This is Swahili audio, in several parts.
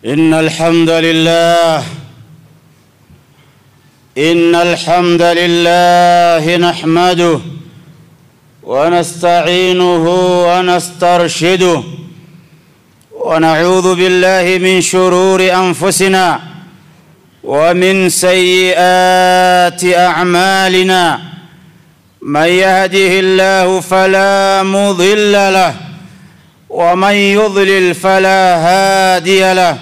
إن الحمد لله نحمده ونستعينه ونسترشده ونعوذ بالله من شرور أنفسنا ومن سيئات أعمالنا. من يهده الله فلا مضل له ومن يضلل فلا هادي له.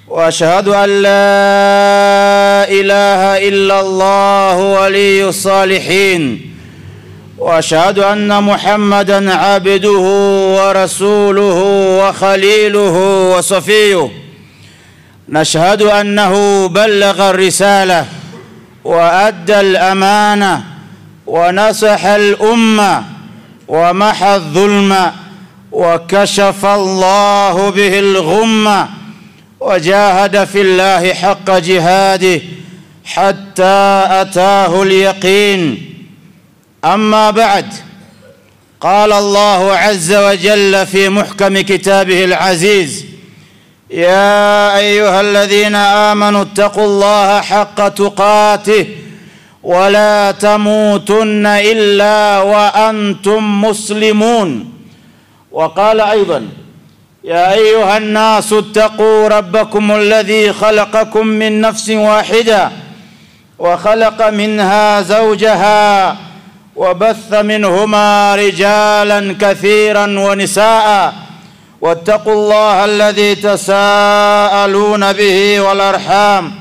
وأشهد أن لا إله إلا الله ولي الصالحين. وأشهد أن محمدًا عبده ورسوله وخليله وصفيه. نشهد أنه بلغ الرسالة وأدى الأمانة ونصح الأمة ومحى الظلم وكشف الله به الغمة وجاهد في الله حق جهاده حتى أتاه اليقين. أما بعد، قال الله عز وجل في محكم كتابه العزيز: يا أيها الذين آمنوا اتقوا الله حق تقاته ولا تموتن إلا وأنتم مسلمون. وقال أيضا: يا أيها الناس اتقوا ربكم الذي خلقكم من نفس واحدة وخلق منها زوجها وبث منهما رجالا كثيرا ونساء واتقوا الله الذي تساءلون به والأرحام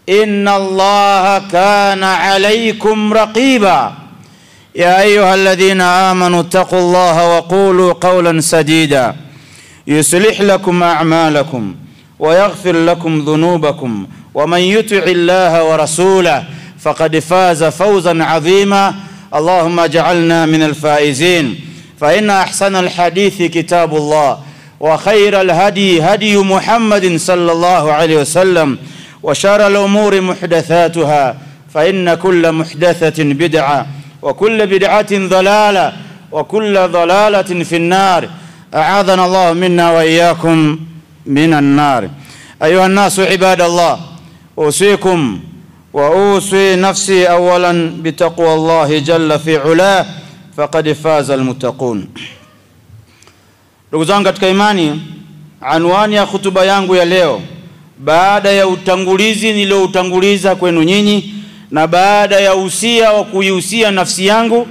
إن الله كان عليكم رقيبا. يا أيها الذين آمنوا اتقوا الله وقولوا قولا سديدا يصلح لكم أعمالكم ويغفر لكم ذنوبكم ومن يطع الله ورسوله فقد فاز فوزا عظيما. اللهم اجعلنا من الفائزين. فإن أحسن الحديث كتاب الله وخير الهدي هدي محمد صلى الله عليه وسلم وشر الأمور محدثاتها فإن كل محدثة بدعة وكل بدعة ضلالة وكل ضلالة في النار. أعاذنا الله منا وإياكم من النار. أيها الناس عباد الله، أوصيكم وأوصي نفسي أولا بتقوى الله جل في علاه فقد فاز المتقون. Ndugu zangu katika imani, anwani ya hutuba yangu ya leo, baada ya utangulizi nilioutanguliza kwenu nyinyi na baada ya usia wa kuihusia nafsi yangu,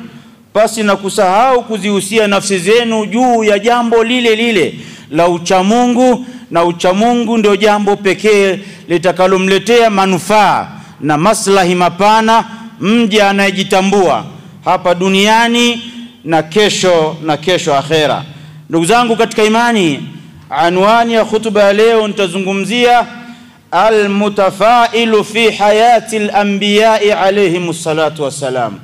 pasi na kusahau kuzihusia nafsi zenu juu ya jambo lile lile la uchamungu, na uchamungu ndio jambo pekee litakalomletea manufaa na maslahi mapana mja anayejitambua hapa duniani na kesho akhera. Ndugu zangu katika imani, anwani ya hutuba ya leo nitazungumzia al-mutafailu fi hayati al-anbiya'i alayhimus salatu wassalam.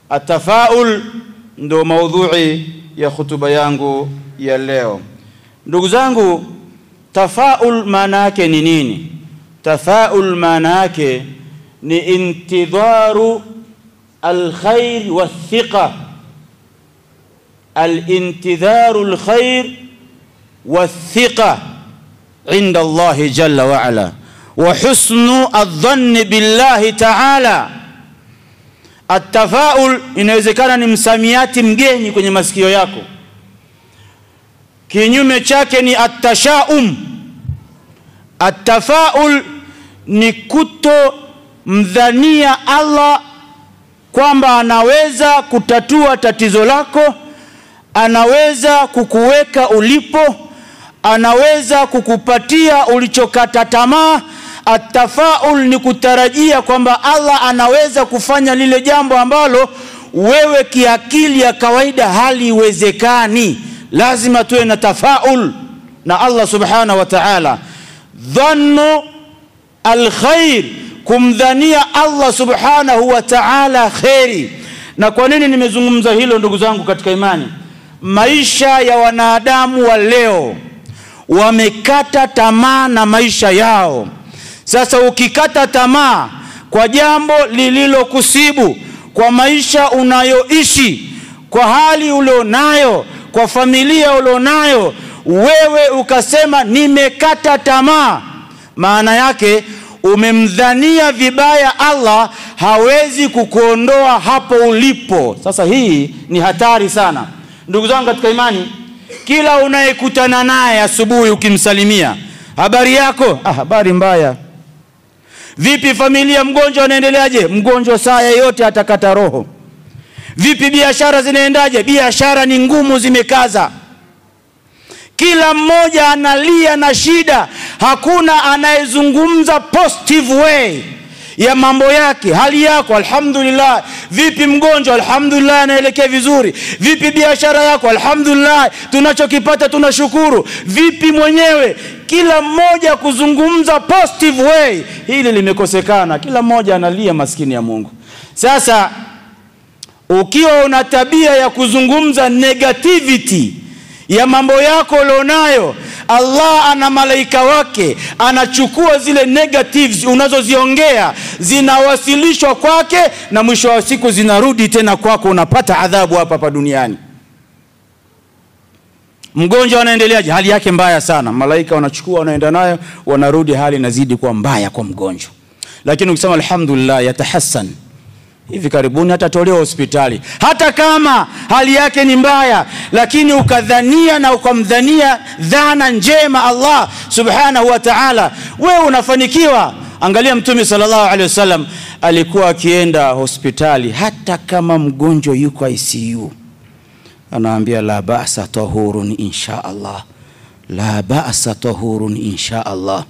At-tafaul ndo maudhui ya hutuba yangu ya leo. Ndugu zangu, tafaul maana yake ni nini? Tafaul maana yake ni intidharu al-khair wa-thiqa. Al-intidharu al-khair wa-thiqa inda Allah jalla wa ala wa husnu adh-dhanni billahi ta'ala. At-tafaul inawezekana ni msamiati mgeni kwenye masikio yako. Kinyume chake ni at-tashaum. At-tafaul ni kuto mdhania Allah kwamba anaweza kutatua tatizo lako, anaweza kukuweka ulipo, anaweza kukupatia ulichokata tamaa. At-tafaul ni kutarajia kwamba Allah anaweza kufanya lile jambo ambalo wewe kiakili ya kawaida haliwezekani. Lazima tuwe na tafaul na Allah subhanahu wa ta'ala. Dhannu al-khair, kumdhania Allah subhanahu wa ta'ala khairi. Na kwa nini nimezungumza hilo ndugu zangu katika imani? Maisha ya wanadamu wa leo wamekata tamaa na maisha yao. Sasa ukikata tamaa kwa jambo lililokusibu, kwa maisha unayoishi, kwa hali ulionayo, kwa familia ulionayo, wewe ukasema nimekata tamaa, maana yake umemdhania vibaya Allah, hawezi kukuondoa hapo ulipo. Sasa hii ni hatari sana ndugu zangu katika imani. Kila unayekutana naye asubuhi ukimsalimia, habari yako? Habari mbaya. Vipi familia, mgonjwa anaendeleaje? Mgonjwa saa yote atakata roho. Vipi biashara zinaendaje? Biashara ni ngumu, zimekaza. Kila mmoja analia na shida, hakuna anayezungumza positive way ya mambo yake. Hali yako? Alhamdulillah. Vipi mgonjwa? Alhamdulillah, anaelekea vizuri. Vipi biashara yako? Alhamdulillah, tunachokipata tunashukuru. Vipi mwenyewe? Kila mmoja kuzungumza positive way, hili limekosekana. Kila mmoja analia, maskini ya Mungu. Sasa ukiwa una tabia ya kuzungumza negativity ya mambo yako ulionayo, Allah ana malaika wake anachukua zile negatives unazoziongea, zinawasilishwa kwake, na mwisho wa siku zinarudi tena kwako, unapata adhabu hapa duniani. Mgonjwa anaendeleaje? Hali yake mbaya sana. Malaika wanachukua, wanaenda nayo, wanarudi, hali inazidi kuwa mbaya kwa mgonjwa. Lakini ukisema alhamdulillah, yatahassan, hivi karibuni atatolewa hospitali, hata kama hali yake ni mbaya, lakini ukadhania na ukamdhania dhana njema Allah subhanahu wa ta'ala, wewe unafanikiwa. Angalia Mtume sallallahu alaihi wasallam alikuwa akienda hospitali, hata kama mgonjwa yuko ICU, anaambia la ba'sa tahurun insha Allah, la ba'sa tahurun insha Allah,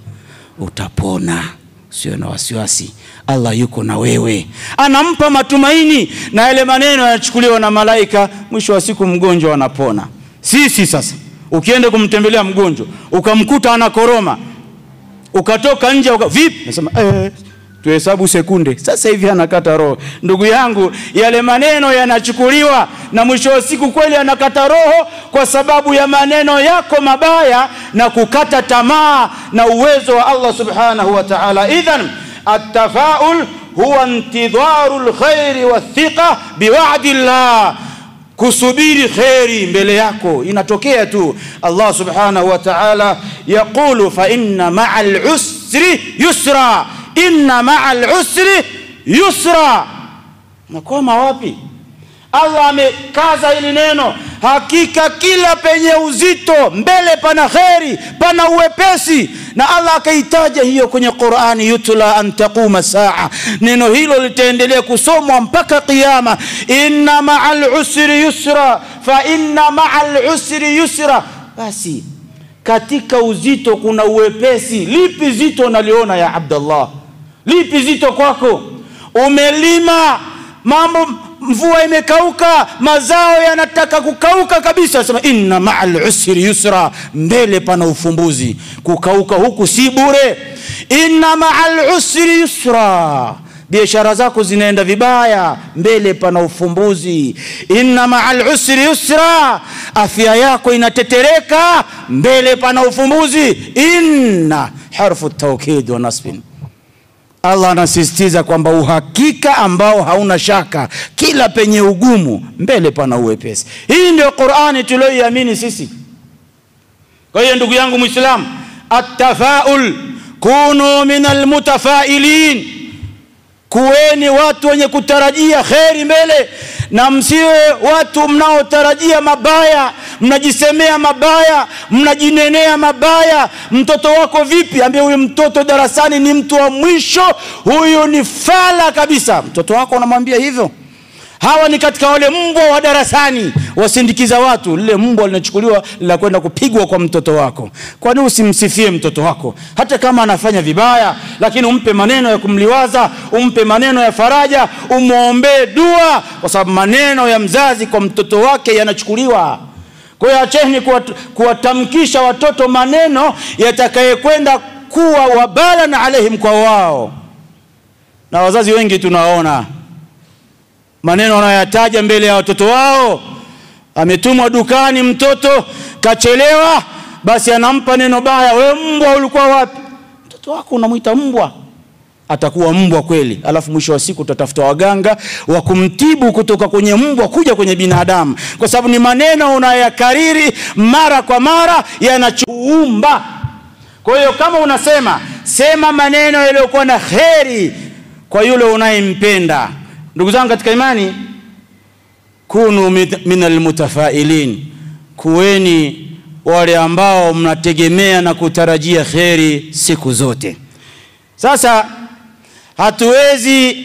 utapona, sio na wasiwasi, Allah yuko na wewe. Anampa matumaini, na yale maneno yanachukuliwa na malaika, mwisho wa siku mgonjwa anapona. Sisi sasa ukienda kumtembelea mgonjwa ukamkuta anakoroma, ukatoka nje vipi? Nasema tuhesabu sekunde, sasa hivi anakata roho. Ndugu yangu, yale maneno yanachukuliwa, na mwisho wa siku kweli anakata roho kwa sababu ya maneno yako mabaya na kukata tamaa na uwezo wa Allah subhanahu wa ta'ala. Idhan at-tafaul huwa intidharu al-khair wa thiqa biwa'di Allah, kusubiri khairi mbele yako inatokea tu. Allah subhanahu wa ta'ala yaqulu fa inna ma'al usri yusra, inna ma'al usri yusra. Nakoma wapi? Allah amekaza hili neno, hakika kila penye uzito mbele pana khairi, pana uwepesi. Na Allah akaitaja hiyo kwenye Qur'ani, yutla an taquma saa, neno hilo litaendelea kusomwa mpaka kiyama. Inna ma'al usri yusra, fa inna ma'al usri yusra. Basi katika uzito kuna uwepesi. Lipi zito unaliona ya Abdullah? Lipi zito kwako? Umelima, mambo mvua imekauka, mazao yanataka kukauka kabisa, sema inna ma'al usri yusra, mbele pana ufumbuzi. Kukauka huku si bure. Inna ma'al usri yusra, biashara zako zinaenda vibaya, mbele pana ufumbuzi. Inna ma'al usri yusra, afya yako inatetereka, mbele pana ufumbuzi. Inna harfu tawkid wa nasbin. Allah anasisitiza kwamba uhakika ambao hauna shaka, kila penye ugumu mbele pana uwepesi. Hii ndio Qur'ani tuliyoiamini sisi. Kwa hiyo ndugu yangu Muislamu, at-tafaul, kunu minal mutafailin, kuweni watu wenye kutarajia khairi mbele, na msiwe watu mnaotarajia mabaya, mnajisemea mabaya, mnajinenea mabaya. Mtoto wako vipi? Ambie huyu mtoto darasani ni mtu wa mwisho, huyu ni fala kabisa. Mtoto wako unamwambia hivyo. Hawa ni katika wale mbwa wa darasani wasindikiza watu. Lile mbwa linachukuliwa la kwenda kupigwa kwa mtoto wako. Kwa nini usimsifie mtoto wako hata kama anafanya vibaya, lakini umpe maneno ya kumliwaza, umpe maneno ya faraja, umuombee dua, kwa sababu maneno ya mzazi kwa mtoto wake yanachukuliwa. Kwa hiyo acheni kuwatamkisha watoto maneno yatakayekwenda kuwa wabala na alaihim kwa wao. Na wazazi wengi tunaona maneno anayoyataja mbele ya watoto wao. Ametumwa dukani mtoto, kachelewa, basi anampa neno baya, wewe mbwa ulikuwa wapi? Mtoto wako unamuita mbwa. atakuwa mbwa kweli, alafu mwisho wa siku utatafuta waganga wa kumtibu kutoka kwenye mbwa kuja kwenye binadamu, kwa sababu ni maneno unayakariri mara kwa mara yanachoumba. Kwa hiyo kama unasema, sema maneno yaliyokuwa na kheri kwa yule unayempenda. Ndugu zangu katika imani, kunu minal mutafailin, kuweni wale ambao mnategemea na kutarajia kheri siku zote. Sasa hatuwezi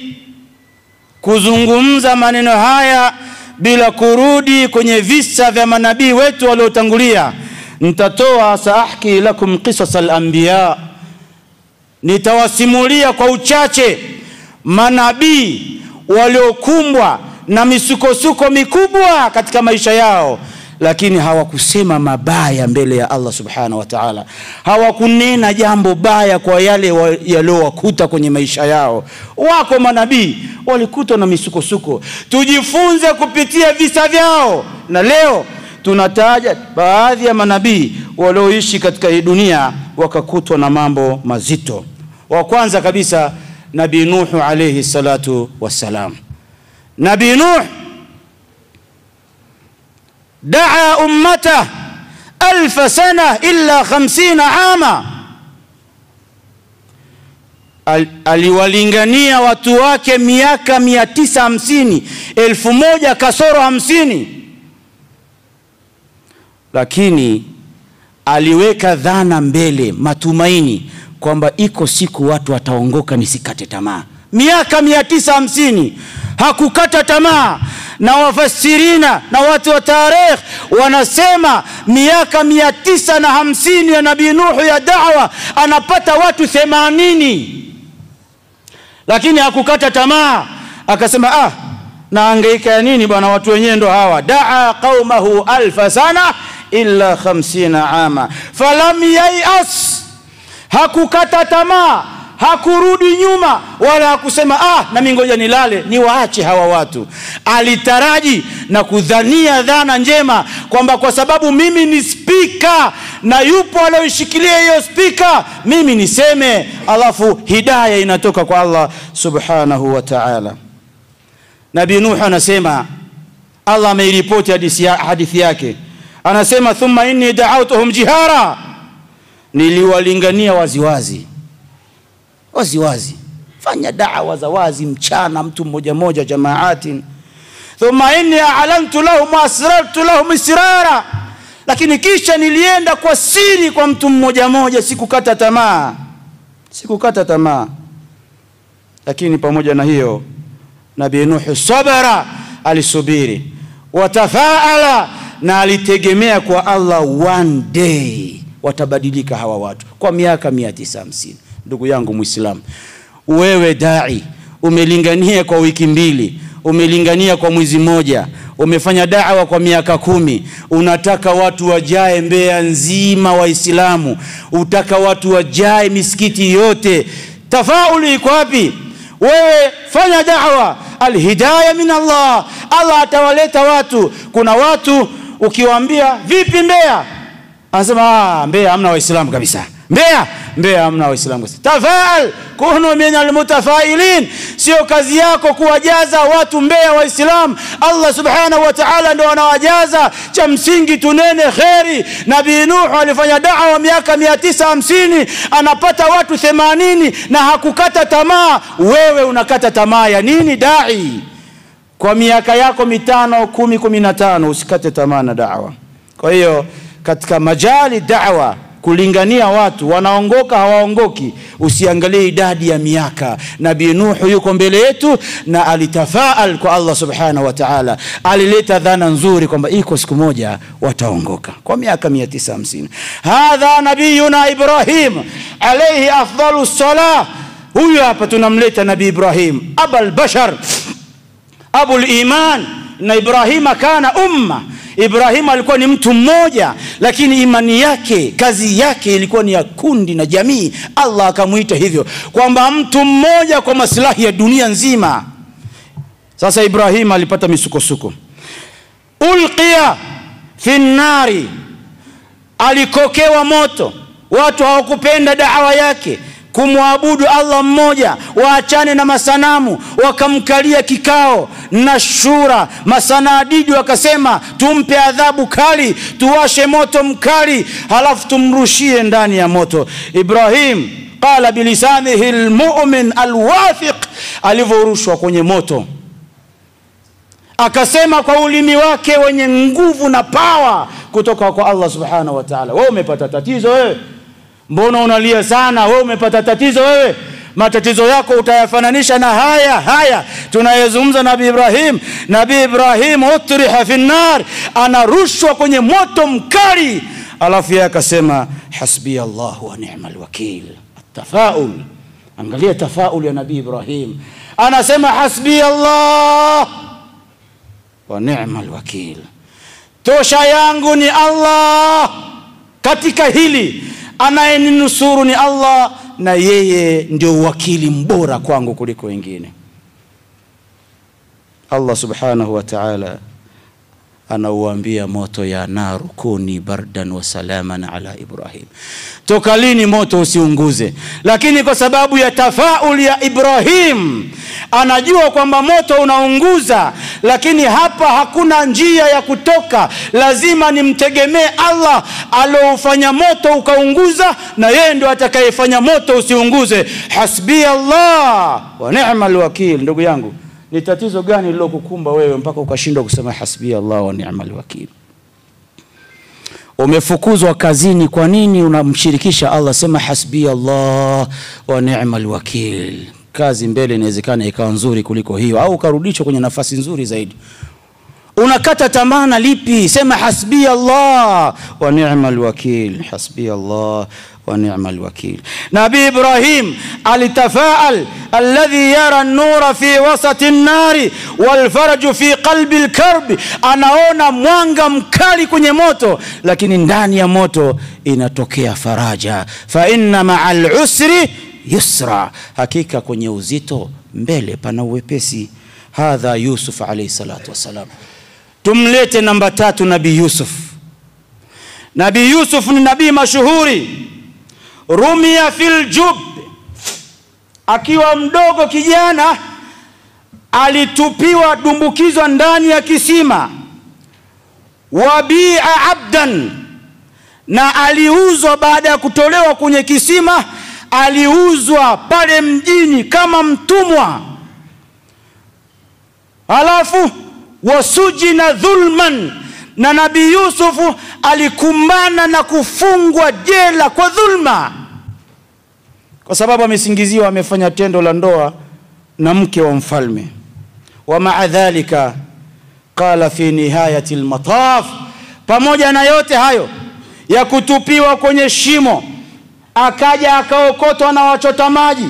kuzungumza maneno haya bila kurudi kwenye visa vya manabii wetu waliotangulia. Nitatoa saahki lakum qisas al-anbiya, nitawasimulia kwa uchache manabii waliokumbwa na misukosuko mikubwa katika maisha yao, lakini hawakusema mabaya mbele ya Allah subhanahu wa ta'ala. Hawakunena jambo baya kwa yale yaliowakuta kwenye maisha yao. Wako manabii walikutwa na misukosuko, tujifunze kupitia visa vyao. Na leo tunataja baadhi ya manabii walioishi katika hii dunia wakakutwa na mambo mazito. Wa kwanza kabisa Nabii Nuh alayhi salatu wassalam. Nabii Nuh daa ummata 1000 sana illa 50 ama, aliwalingania watu wake miaka 950, 1000 kasoro 50. Lakini aliweka dhana mbele, matumaini kwamba iko siku watu wataongoka, nisikate tamaa. Miaka 950 hakukata tamaa. Na wafasirina na watu wa tarikh wanasema miaka 950 ya Nabii Nuh ya da'wa anapata watu 80. Lakini hakukata tamaa, akasema naangaika ya nini bwana, watu wenyewe ndo hawa. Daa qaumahu 1000 sana illa 50 ama falam yayas. Hakukata tamaa, hakurudi nyuma, wala hakusema na mimi ngoja nilale niwaache hawa watu. Alitaraji na kudhania dhana njema kwamba kwa sababu mimi ni speaker na yupo aliyeshikilia hiyo speaker, mimi niseme, alafu hidayah inatoka kwa Allah subhanahu wa ta'ala. Nabii Nuh anasema, Allah ameiripoti hadithi yake, anasema thumma inni da'awtuhum jihara, niliwalingania waziwazi. Waziwazi, fanya da'wa za wazi mchana, mtu mmoja mmoja, jamaatin. Thumma inni a'lantu lahum wa asrartu lahum israra, lakini kisha nilienda kwa siri kwa mtu mmoja mmoja, sikukata tamaa. Lakini pamoja na hiyo Nabii Nuh sabara, alisubiri, watafaala, na alitegemea kwa Allah one day watabadilika hawa watu. Kwa miaka 950. Ndugu yangu Muislamu, wewe dai umelingania kwa wiki 2, umelingania kwa mwezi mmoja, umefanya da'wa kwa miaka 10, unataka watu wajae Mbeya nzima Waislamu, utaka watu wajae misikiti yote, tafauli iko wapi? Wewe fanya da'wa, alhidayah min Allah, Allah atawaleta watu. Kuna watu ukiwaambia vipi Mbeya, anasema Mbeya hamna Waislamu kabisa, Mbeya hamna Waislamu. Tafaal, kunu minal mutafailin. Sio kazi yako kuwajaza watu Mbeya Waislamu, Allah subhanahu wa ta'ala ndio anawajaza. Cha msingi tunene kheri. Nabii Nuh alifanya da'wa miaka 950, anapata watu 80 na hakukata tamaa. Wewe unakata tamaa ya nini dai? Kwa miaka yako 5, 10, 15 usikate tamaa na da'wa. Kwa hiyo katika majali da'wa, kulingania watu wanaongoka hawaongoki, usiangalie idadi ya miaka. Nabii Nuh yuko mbele yetu na alitafaal kwa Allah subhanahu wa ta'ala, alileta dhana nzuri kwamba iko siku moja wataongoka kwa miaka 950. Hadha nabiyuna Ibrahim alayhi afdalus salah. Huyu hapa tunamleta Nabii Ibrahim, abul bashar, abul iman. Na Ibrahim kana umma. Ibrahim alikuwa ni mtu mmoja, lakini imani yake, kazi yake ilikuwa ni ya kundi na jamii. Allah akamuita hivyo kwamba mtu mmoja kwa maslahi ya dunia nzima. Sasa Ibrahim alipata misukosuko. Ulqiya fi nari, alikokewa moto. Watu hawakupenda da'wa yake. kumwabudu Allah mmoja, waachane na masanamu. Wakamkalia kikao na shura, masanadidi wakasema tumpe adhabu kali, tuwashe moto mkali, halafu tumrushie ndani ya moto. Ibrahim qala bilisanihi almu'min alwathiq, alivorushwa kwenye moto akasema kwa ulimi wake wenye nguvu na power kutoka kwa Allah subhanahu wa ta'ala, wewe umepata tatizo wewe? Mbona unalia sana? Wewe umepata tatizo wewe? Matatizo yako utayafananisha na haya tunayezungumza Nabii Ibrahim. Nabii Ibrahim utriha fi nar, anarushwa kwenye moto mkali, alafu yeye akasema hasbi Allah wa ni'mal wakil. Tafaul, angalia tafaul ya Nabii Ibrahim, anasema hasbi Allah wa ni'mal wakil, tosha yangu ni Allah katika hili, anayeninusuru ni Allah, na yeye ndio wakili mbora kwangu kuliko wengine. Allah subhanahu wa ta'ala anauambia moto, ya naru kuni bardan wa salaman ala Ibrahim, toka lini moto usiunguze? Lakini kwa sababu ya tafaul ya Ibrahim, anajua kwamba moto unaunguza, lakini hapa hakuna njia ya kutoka, lazima nimtegemee Allah aliofanya moto ukaunguza, na yeye ndio atakayefanya moto usiunguze. Hasbi Allah wa ni'mal wakil. Ndugu yangu, ni tatizo gani lilokukumba wewe mpaka ukashindwa kusema hasbi Allah wa ni'mal wakil? Umefukuzwa kazini, kwa nini unamshirikisha Allah? Sema hasbi Allah wa ni'mal wakil. Kazi mbele inawezekana ikawa nzuri kuliko hiyo, au ukarudishwa kwenye nafasi nzuri zaidi. Unakata tamaa na lipi? Sema hasbi Allah wa ni'mal wakil. Hasbi Allah wa ni'mal wakil. Nabii Ibrahim alitafaal alladhi yara an-nura fi wasati an-nari wal faraju fi qalbi al-karb, anaona mwanga mkali kwenye moto, lakini ndani ya moto inatokea faraja. Fa inna ma'al usri yusra, hakika kwenye uzito mbele pana uwepesi. Hadha Yusuf alayhi salatu wasalam. Tumlete namba 3, Nabii Yusuf. Nabii Yusuf ni nabii mashuhuri. Rumia fil jub, akiwa mdogo kijana alitupiwa, dumbukizwa ndani ya kisima. Wabi'a abdan, na aliuzwa baada ya kutolewa kwenye kisima, aliuzwa pale mjini kama mtumwa. Halafu wasujina dhulman, na Nabii Yusufu alikumbana na kufungwa jela kwa dhulma, kwa sababu amesingiziwa amefanya tendo la ndoa na mke wa mfalme. Wa ma'a dhalika qala fi nihayati al-mataf, pamoja na yote hayo ya kutupiwa kwenye shimo, akaja akaokotwa na wachota maji,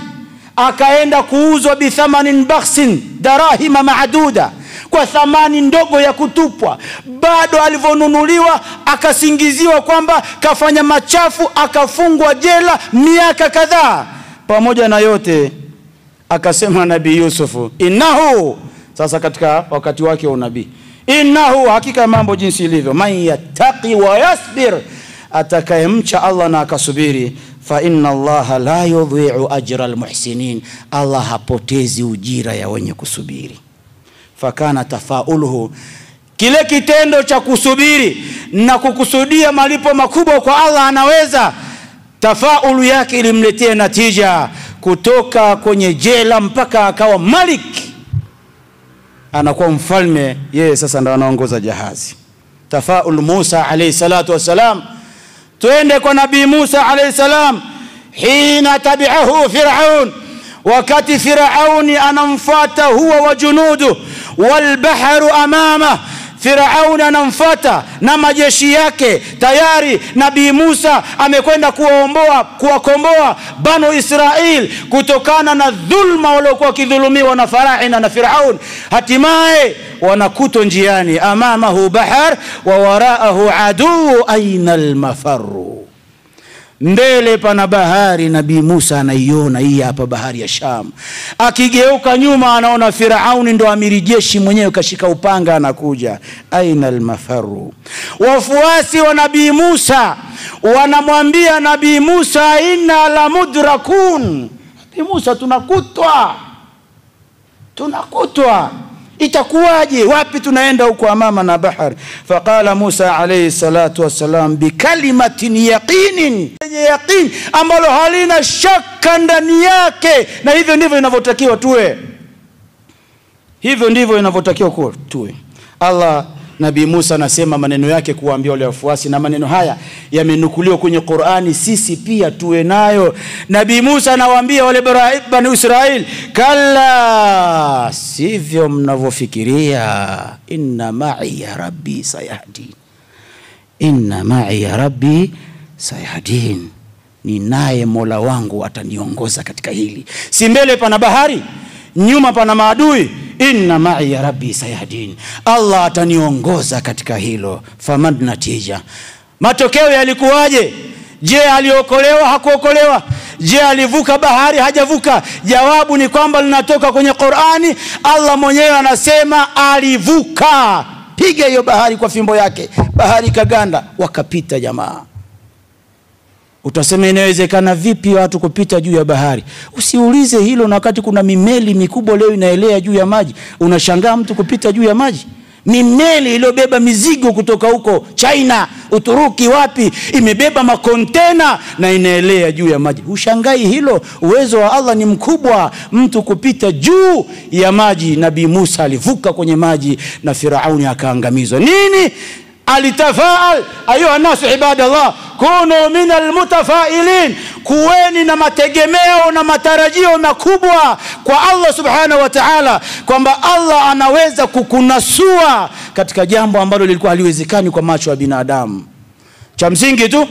akaenda kuuzwa bithamanin bakhsin, darahima ma'duda, kwa thamani ndogo ya kutupwa. Bado alivonunuliwa akasingiziwa kwamba kafanya machafu, akafungwa jela miaka kadhaa. Pamoja na yote akasema Nabii Yusufu, innahu, sasa katika wakati wake wa unabii, innahu, hakika mambo jinsi ilivyo, man yattaqi wa yasbir, atakayemcha Allah na akasubiri, fa inna Allah la yudhi'u ajra almuhsinin, Allah hapotezi ujira ya wenye kusubiri. Fakana tafauluhu, kile kitendo cha kusubiri na kukusudia malipo makubwa kwa Allah anaweza, tafaulu yake ilimletea natija, kutoka kwenye jela mpaka akawa malik, anakuwa mfalme. Yeye sasa ndo anaongoza jahazi. Tafaul Musa alayhi salatu wasalam. Tuende kwa Nabii Musa alayhi salam. Hina tabi'ahu Fir'aun, wakati Firauni anamfuata huwa wa junudu, wal bahru amama, Firauni anamfuata na majeshi yake. Tayari Nabii Musa amekwenda kuwakomboa Banu Israel kutokana na dhulma waliokuwa kidhulumiwa na Faraina na Firaun. Hatimaye wanakutwa njiani, amamahu bahar wa waraahu adu, aina almafaru, mbele pana bahari. Nabii Musa anaiona hii hapa bahari ya Sham. Akigeuka nyuma anaona Firauni ndo amiri jeshi mwenyewe kashika upanga anakuja. Aina almafaru. Wafuasi wa Nabii Musa wanamwambia Nabii Musa, inna la mudrakun, Nabii Musa tunakutwa, itakuwaje? Wapi tunaenda huko amama na bahari? Faqala Musa alayhi salatu wassalam bikalimatin yaqinin, yaqin ambalo halina shaka ndani yake. Na hivyo ndivyo inavyotakiwa tuwe, hivyo ndivyo inavyotakiwa kuwa tuwe. Allah, Nabii Musa anasema maneno yake kuwaambia wale wafuasi, na maneno haya yamenukuliwa kwenye Qur'ani, sisi pia tuwe nayo. Nabii Musa anawaambia wale Bani Israil, kalla, sivyo mnavyofikiria, inna ma'i ya rabbi sayahdin, inna ma'i ya rabbi sayahdin, ni naye Mola wangu ataniongoza katika hili. Si mbele pana bahari, nyuma pana maadui, inna ma'i ya rabbi sayahdin, Allah ataniongoza katika hilo. Famad natija, matokeo yalikuwaje? Je, aliokolewa hakuokolewa? Je, alivuka bahari hajavuka? Jawabu ni kwamba linatoka kwenye Qur'ani. Allah mwenyewe anasema alivuka. Piga hiyo bahari kwa fimbo yake, bahari kaganda, wakapita jamaa. Utasema inawezekana vipi watu kupita juu ya bahari? Usiulize hilo, na wakati kuna mimeli mikubwa leo inaelea juu ya maji. Unashangaa mtu kupita juu ya maji? Mimeli iliyobeba mizigo kutoka huko China, Uturuki, wapi, imebeba makontena na inaelea juu ya maji. Ushangai hilo? Uwezo wa Allah ni mkubwa, mtu kupita juu ya maji. Nabii Musa alivuka kwenye maji na Firauni akaangamizwa. Nini? Alitafaal ayuha nasu ibadallah, kunu minal mutafailin, kuweni na mategemeo na matarajio makubwa kwa Allah subhanahu wa ta'ala, kwamba Allah anaweza kukunasua katika jambo ambalo lilikuwa haliwezekani kwa macho ya binadamu. Cha msingi tu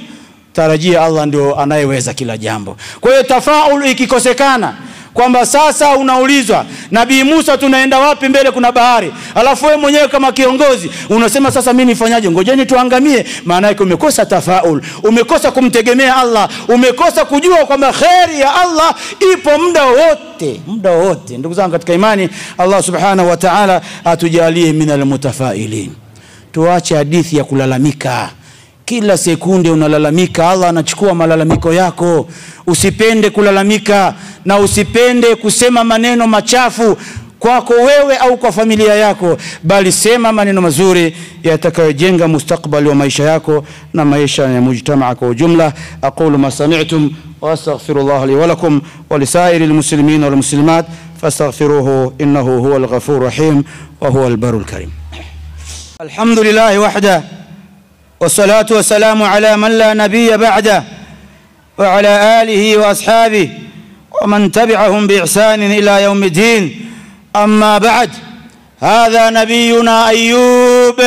tarajia Allah ndio anayeweza kila jambo. Kwa hiyo tafaul ikikosekana, kwamba sasa unaulizwa Nabii Musa tunaenda wapi, mbele kuna bahari, alafu wewe mwenyewe kama kiongozi unasema sasa mimi nifanyaje, ngojeni tuangamie, maana yake umekosa tafaul, umekosa kumtegemea Allah, umekosa kujua kwamba khairi ya Allah ipo muda wote. Ndugu zangu katika imani, Allah subhanahu wa ta'ala atujalie minal mutafailin. Tuache hadithi ya kulalamika. Kila sekunde unalalamika, Allah anachukua malalamiko yako. Usipende kulalamika, na usipende kusema maneno machafu kwako wewe au kwa familia yako, bali sema maneno mazuri yatakayojenga mustakbali wa maisha yako na maisha ya mujtamaa kwa ujumla. Aqulu ma sami'tum wa astaghfirullah li wa lakum wa lisairil muslimin wal muslimat fastaghfiruhu innahu huwal ghafurur rahim wa huwal barul karim. Alhamdulillah wahda والصلاة والسلام على من لا نبي بعده وعلى آله وأصحابه ومن تبعهم بإحسان إلى يوم الدين. أما بعد، هذا نبينا أيوب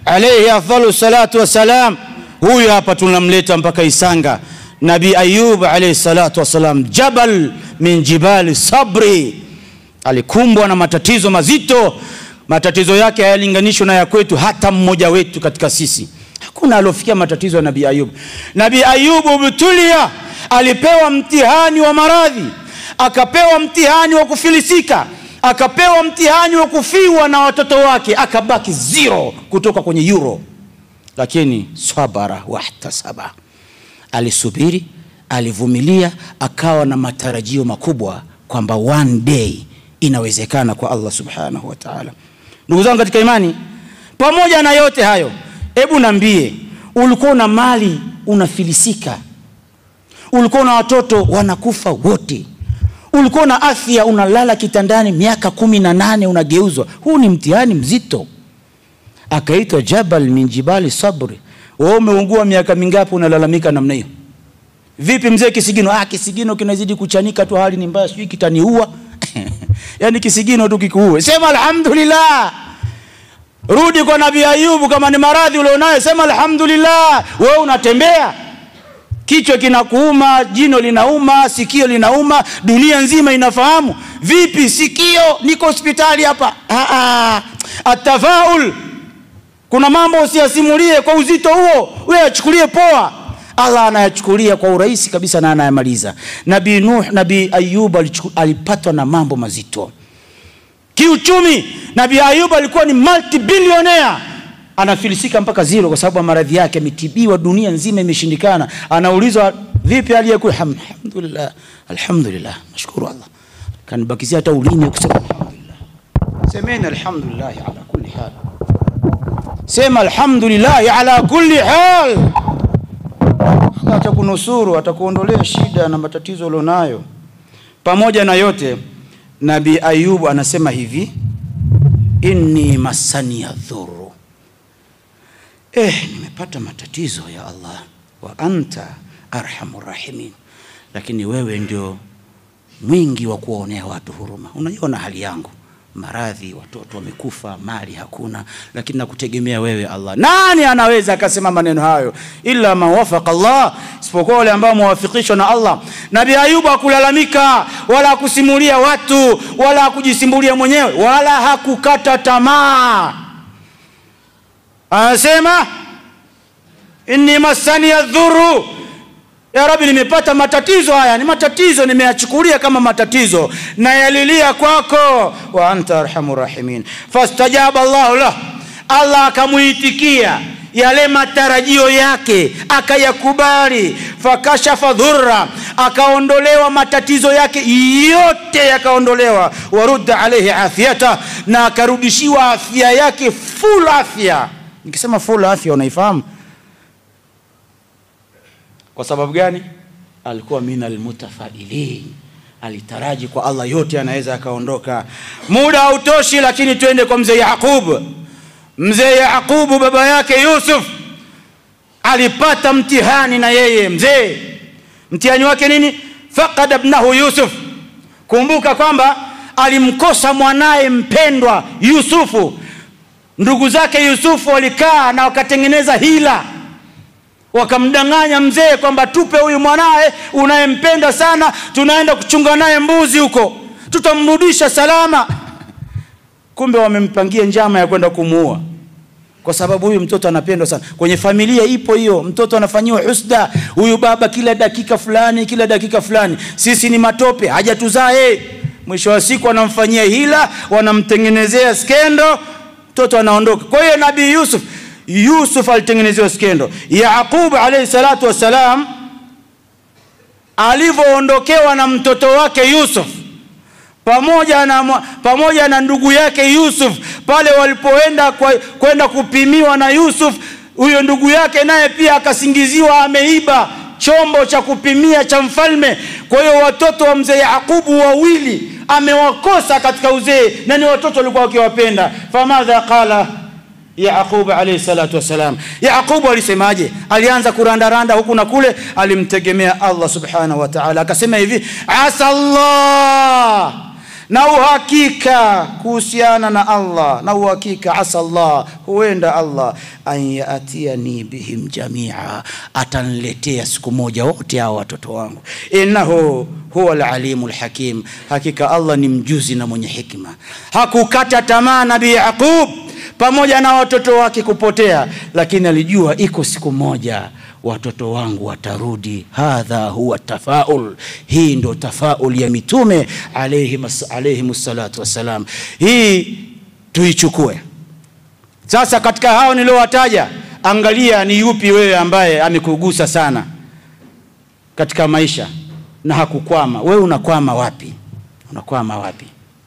عليه أفضل الصلاة والسلام. هو hapa tunamleta mpaka Isanga Nabii Ayub alayhi salatu wasalam, jabal min jibali sabri. Alikumbwa na matatizo mazito. Matatizo yake hayalinganishwi na ya kwetu, hata mmoja wetu katika sisi hakuna alofikia matatizo ya Nabii Ayub. Nabii Ayub ubtulia, alipewa mtihani wa maradhi, akapewa mtihani wa kufilisika, akapewa mtihani wa kufiwa na watoto wake, akabaki zero kutoka kwenye euro. Lakini sabara wahtasaba, alisubiri, alivumilia, akawa na matarajio makubwa kwamba one day inawezekana kwa Allah subhanahu wa ta'ala. Ndugu zangu katika imani, pamoja na yote hayo, hebu niambie, ulikuwa na mali unafilisika, ulikuwa na watoto wanakufa wote, ulikuwa na afya unalala kitandani miaka 18 unageuzwa. Huu ni mtihani mzito. Akaitwa jabal min jibali sabri. Wewe umeungua miaka mingapi unalalamika namna hiyo? Vipi mzee kisigino? Kisigino kinazidi kuchanika tu, hali ni mbaya, sijui kitaniua. Yani kisigino tu kikuue, sema alhamdulillah. Rudi kwa Nabii Ayubu, kama ni maradhi ulionayo sema alhamdulillah. Wewe unatembea, kichwa kinakuuma, jino linauma, sikio linauma, dunia nzima inafahamu. Vipi sikio? Niko hospitali hapa. Atafaul. Kuna mambo usiyasimulie kwa uzito huo, wewe achukulie poa. Allah anayachukulia kwa urahisi kabisa na anayamaliza. Nabii Ayub alipatwa na mambo mazito kiuchumi. Nabii Ayub alikuwa ni multi-billionaire. anafilisika mpaka zero kwa sababu maradhi yake ametibiwa, dunia nzima imeshindikana. Anaulizwa vipi hali yako? Alhamdulillah, alhamdulillah, nashukuru Allah. Kanibakizia hata ulimi kusema alhamdulillah. Semeni alhamdulillah ala kulli hal. Sema alhamdulillah ala kulli hal. Allah atakunusuru, atakuondolea shida na matatizo ulionayo. Pamoja na yote, Nabii Ayubu anasema hivi, inni masani yadhuru, nimepata matatizo ya Allah, wa anta arhamur rahimin, lakini wewe ndio mwingi wa kuwaonea watu huruma. Unaiona hali yangu, maradhi, watoto wamekufa, mali hakuna, lakini nakutegemea wewe Allah. Nani anaweza akasema maneno hayo illa man wafaqa Allah, isipokuwa wale ambao muwafikishwa na Allah. Nabii Ayubu hakulalamika wala hakusimulia watu wala hakujisimulia mwenyewe wala hakukata tamaa. Anasema inni masani yadhuru, ya Rabbi, nimepata matatizo haya, ni matatizo nimeyachukulia kama matatizo na yalilia kwako, wa anta arhamur rahimin. Fastajaba Allah lahu, Allah akamuitikia yale matarajio yake, akayakubali. Fakashafa dhurra, akaondolewa matatizo yake yote, yakaondolewa. Warudda alayhi afiyata, na akarudishiwa afya yake, full afya. Nikisema full afya unaifahamu kwa sababu gani? Alikuwa minal mutafailin, alitaraji kwa Allah yote anaweza akaondoka. Muda hautoshi, lakini twende kwa mzee Yaqub. Mzee Yaqub baba yake Yusuf alipata mtihani na yeye mzee. Mtihani wake nini? Faqad ibnahu Yusuf. Kumbuka kwamba alimkosa mwanae mpendwa Yusufu. Ndugu zake Yusufu walikaa na wakatengeneza hila, wakamdanganya mzee kwamba tupe huyu mwanae unayempenda sana, tunaenda kuchunga naye mbuzi huko, tutamrudisha salama. Kumbe wamempangia njama ya kwenda kumuua, kwa sababu huyu mtoto anapendwa sana. Kwenye familia ipo hiyo, mtoto anafanyiwa husda. Huyu baba kila dakika fulani, sisi ni matope, hajatuzaa yeye. Mwisho wa siku wanamfanyia hila, wanamtengenezea skendo, mtoto anaondoka. Kwa hiyo Nabii Yusuf alitengenezewa skendo. Yaqub alayhi salatu wasalam alivyoondokewa na mtoto wake Yusuf pamoja na ndugu yake Yusuf, pale walipoenda kwenda kupimiwa na Yusuf, huyo ndugu yake naye pia akasingiziwa ameiba chombo cha kupimia cha mfalme. Kwa hiyo watoto wa mzee Yaqubu wawili amewakosa katika uzee, na ni watoto walikuwa wakiwapenda. Famadha qala Yaqub alayhi salatu wasalam. Yaqub alisemaje? Alianza kurandaranda huku na kule, alimtegemea Allah subhanahu wa ta'ala. Akasema hivi, asa Allah, na uhakika kuhusiana na Allah, na uhakika asa Allah, huenda Allah an yaatiani bihim jamia, ataniletea siku moja wote hao watoto wangu. Innahu huwa al-alimul hakim, hakika Allah ni mjuzi na mwenye hikima. Hakukata tamaa Nabii Yaqub pamoja na watoto wake kupotea, lakini alijua iko siku moja watoto wangu watarudi. Hadha huwa tafaul, hii ndo tafaul ya mitume alayhi salatu wasalam. Hii tuichukue. Sasa katika hao niliowataja, angalia ni yupi wewe ambaye amekugusa sana katika maisha na hakukwama. Wewe unakwama wapi?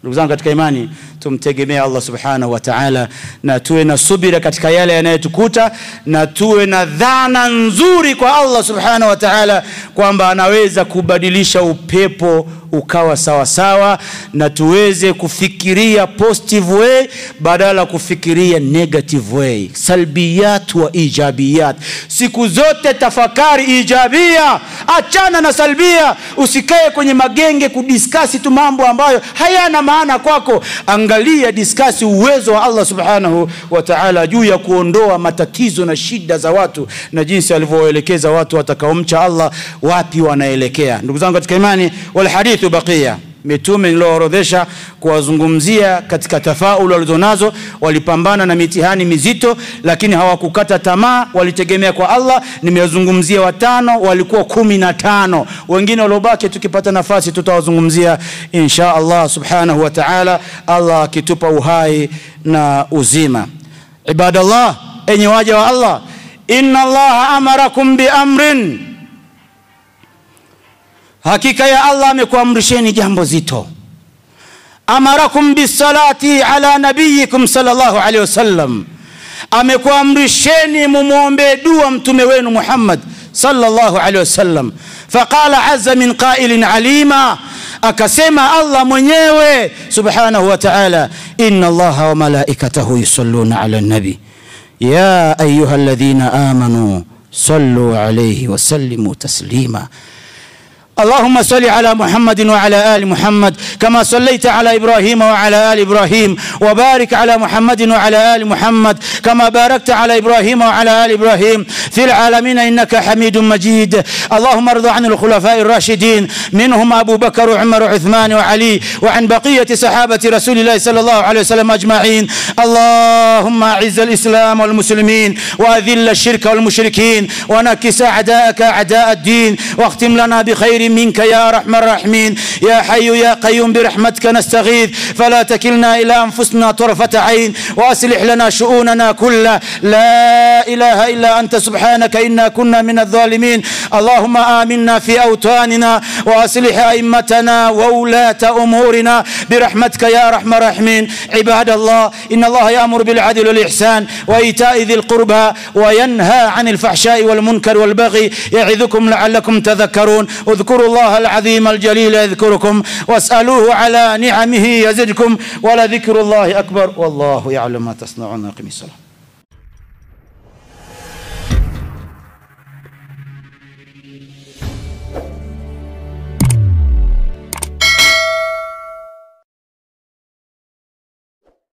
Ndugu zangu katika imani, tumtegemea Allah subhanahu wa ta'ala, na tuwe na subira katika yale yanayotukuta, na tuwe na dhana nzuri kwa Allah subhanahu wa ta'ala kwamba anaweza kubadilisha upepo ukawa sawa sawa, na tuweze kufikiria positive way badala kufikiria negative way, salbiyat wa ijabiyat. Siku zote tafakari ijabia, achana na salbia. Usikae kwenye magenge kudiskasi tu mambo ambayo hayana maana kwako. Angalia, diskasi uwezo wa Allah subhanahu wa ta'ala juu ya kuondoa matatizo na shida za watu, na jinsi alivyoelekeza watu watakaomcha Allah wapi wanaelekea. Ndugu zangu katika imani, wal hadithu baqiya. Mitume niloorodhesha kuwazungumzia katika tafaulu walizonazo, walipambana na mitihani mizito lakini hawakukata tamaa, walitegemea kwa Allah. Nimewazungumzia 5, walikuwa 15. Wengine waliobaki tukipata nafasi tutawazungumzia insha Allah subhanahu wa ta'ala, Allah akitupa uhai na uzima. Ibadallah, enyi waja wa Allah, inna Allah amarakum bi amrin, hakika ya Allah amekuamrisheni jambo zito. Amarakum bisalati ala nabiyikum sallallahu alayhi wasallam, amekuamrisheni mumuombe dua mtume wenu Muhammad sallallahu alayhi wasallam. Faqala azza min qailin alima, akasema Allah mwenyewe subhanahu wa ta'ala, inna Allaha wa malaikatahu yusalluna ala nabi ya ayyuhalladhina amanu sallu alayhi wa sallimu taslima. اللهم صل على محمد وعلى آل محمد كما صليت على إبراهيم وعلى آل إبراهيم، وبارك على محمد وعلى آل محمد كما باركت على إبراهيم وعلى آل إبراهيم في العالمين إنك حميد مجيد. اللهم ارض عن الخلفاء الراشدين منهم أبو بكر وعمر وعثمان وعلي، وعن بقية صحابة رسول الله صلى الله عليه وسلم أجمعين. اللهم أعز الإسلام والمسلمين وأذل الشرك والمشركين ونكس أعداءك أعداء الدين، واختم لنا بخير منك يا أرحم الراحمين. يا حي يا قيوم برحمتك نستغيث، فلا تكلنا إلى أنفسنا طرفة عين، وأصلح لنا شؤوننا كلها. لا إله إلا أنت سبحانك إنا كنا من الظالمين. اللهم آمنا في أوطاننا، وأصلح أئمتنا وولاة أمورنا برحمتك يا أرحم الراحمين. عباد الله، إن الله يأمر بالعدل والإحسان وإيتاء ذي القربى وينهى عن الفحشاء والمنكر والبغي، يعظكم لعلكم تذكرون. اذكروا الله العظيم الجليل يذكركم، واسألوه على نعمه يزدكم، ولذكر الله أكبر، والله يعلم ما تصنعون. أقم الصلاة.